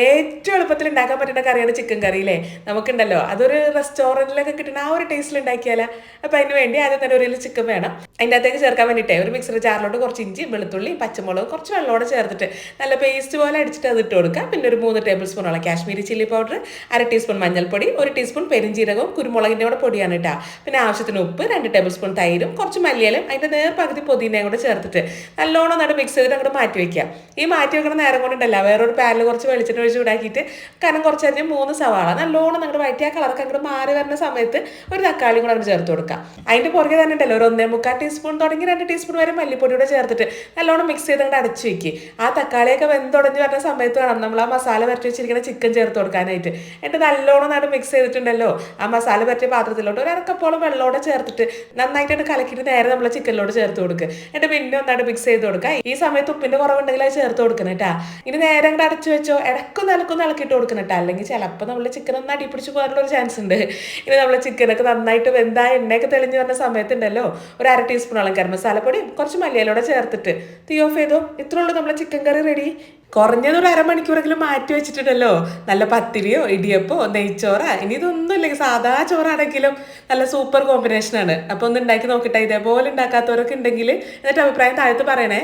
ഏറ്റവും എളുപ്പത്തിൽ ഉണ്ടാക്കാൻ പറ്റുന്ന കറിയാണ് ചിക്കൻ കറി അല്ലേ? നമുക്കുണ്ടല്ലോ അതൊരു റെസ്റ്റോറൻറ്റിലൊക്കെ കിട്ടുന്ന ആ ഒരു ടേസ്റ്റിൽ ഉണ്ടാക്കിയാലോ. അപ്പോൾ അതിന് വേണ്ടി ആദ്യം തന്നെ ഒരു ചിക്കൻ വേണം. അതിൻ്റെ അകത്തേക്ക് ചേർക്കാൻ വേണ്ടിയിട്ടേ ഒരു മിക്സർ ജാറിലോട്ട് കുറച്ച് ഇഞ്ചി വെളുത്തുള്ളി പച്ചമുളക് കുറച്ച് വെള്ളമോടെ ചേർത്തിട്ട് നല്ല പേസ്റ്റ് പോലെ അടിച്ചിട്ട് അത് ഇട്ട് കൊടുക്കുക. പിന്നെ ഒരു 3 ടേബിൾ സ്പൂണോളം കാശ്മീരി ചില്ലി പൗഡർ, 1/2 ടീസ്പൂൺ മഞ്ഞൾപ്പൊടി, 1 ടീസ്പൂൺ പെരിഞ്ചീരകവും കുരുമുളകിൻ്റെ കൂടെ പൊടിയാണ് കേട്ടോ. പിന്നെ ആവശ്യത്തിന് ഉപ്പ്, 2 ടേബിൾ സ്പൂൺ തൈരും കുറച്ച് മല്ലിയിലും അതിൻ്റെ നേർപകുതി പുതിനയും കൂടെ ചേർത്തിട്ട് നല്ലോണം നട മിക്സ് ചെയ്തിട്ട് അങ്ങോട്ട് മാറ്റി വയ്ക്കുക. ഈ മാറ്റി വെക്കുന്ന നേരം കൊണ്ടുണ്ടല്ല വേറൊരു പാനിൽ കുറച്ച് വെളിച്ചെണ്ണ ഒഴിച്ച് ചൂടാക്കിയിട്ട് കനം കുറച്ചധികം 3 സവാള നല്ലോണം അങ്ങോട്ട് വഴറ്റി ആ കളർക്ക് അങ്ങോട്ട് മാറി വരുന്ന സമയത്ത് ഒരു തക്കാളി കൂടെ അങ്ങോട്ട് ചേർത്ത് കൊടുക്കുക. അതിൻ്റെ പുറകെ തന്നെ ഉണ്ടല്ലോ ഒരു 1.25 ടീസ്പൂൺ തുടങ്ങി 2 ടീസ്പൂൺ വരെ മല്ലിപ്പൊടിയോടെ ചേർത്തിട്ട് നല്ലോണം മിക്സ് ചെയ്ത് അങ്ങോട്ട് അടച്ചു വെക്കുക. ആ തക്കാളിയൊക്കെ വെന്തുടഞ്ഞ് വരുന്ന സമയത്ത് വേണം നമ്മൾ ആ മസാല പരട്ടി വെച്ചിരിക്കുന്ന ചിക്കൻ ചേർത്ത് കൊടുക്കാനായിട്ട്. എന്നിട്ട് നല്ലോണം നാട് മിക്സ് ചെയ്തിട്ടുണ്ടല്ലോ ആ മസാല പരട്ടിയ പാത്രത്തിലോട്ട് ഒരു അരക്കപ്പോളം വെള്ളത്തോടെ ചേർത്തിട്ട് നന്നായിട്ട് കലക്കിയിട്ട് നേരെ നമ്മൾ ചിക്കനിലോട്ട് ചേർത്ത് കൊടുക്കുക. എന്നിട്ട് പിന്നെ ഒന്നായിട്ട് മിക്സ് ചെയ്ത് കൊടുക്കുക. ഈ സമയത്ത് ഉപ്പിൻ്റെ കുറവുണ്ടെങ്കിൽ അത് ചേർത്ത് കൊടുക്കണം കേട്ടാ. ഇനി നേരെ അങ്ങോട്ട് അടച്ചു വെച്ചോ, ഇടക്കൊന്ന് ഇളക്കിയിട്ട് കൊടുക്കണം കേട്ടോ. അല്ലെങ്കിൽ ചിലപ്പോൾ നമ്മൾ ചിക്കൻ ഒന്ന് അടിപ്പിടിച്ച് പോകാനുള്ള ഒരു ചാൻസ് ഉണ്ട്. ഇനി നമ്മൾ ചിക്കനൊക്കെ നന്നായിട്ട് വെന്താ എണ്ണയൊക്കെ തെളിഞ്ഞ് വരുന്ന സമയത്തുണ്ടല്ലോ ഒരു 1/2 ടീസ്പൂണോളം ഗരം മസാലപ്പൊടി കുറച്ച് മല്ലിയിലൂടെ ചേർത്തിട്ട് തീ ഓഫ് ചെയ്തോ. ഇത്രേ ഉള്ളൂ നമ്മളെ ചിക്കൻ കറി റെഡി. കുറഞ്ഞത് ഒരു അരമണിക്കൂറെങ്കിലും മാറ്റി വെച്ചിട്ടുണ്ടല്ലോ നല്ല പത്തിരിയോ ഇടിയപ്പോ നെയ്ച്ചോറ. ഇനി ഇതൊന്നും ഇല്ലെങ്കിൽ സാധാ ചോറാണെങ്കിലും നല്ല സൂപ്പർ കോമ്പിനേഷനാണ്. അപ്പോൾ ഒന്ന് ഉണ്ടാക്കി നോക്കിട്ടെ. ഇതേപോലെ ഉണ്ടാക്കാത്തവരൊക്കെ ഉണ്ടെങ്കിൽ എന്നിട്ട് അഭിപ്രായം താഴത്ത് പറയണേ.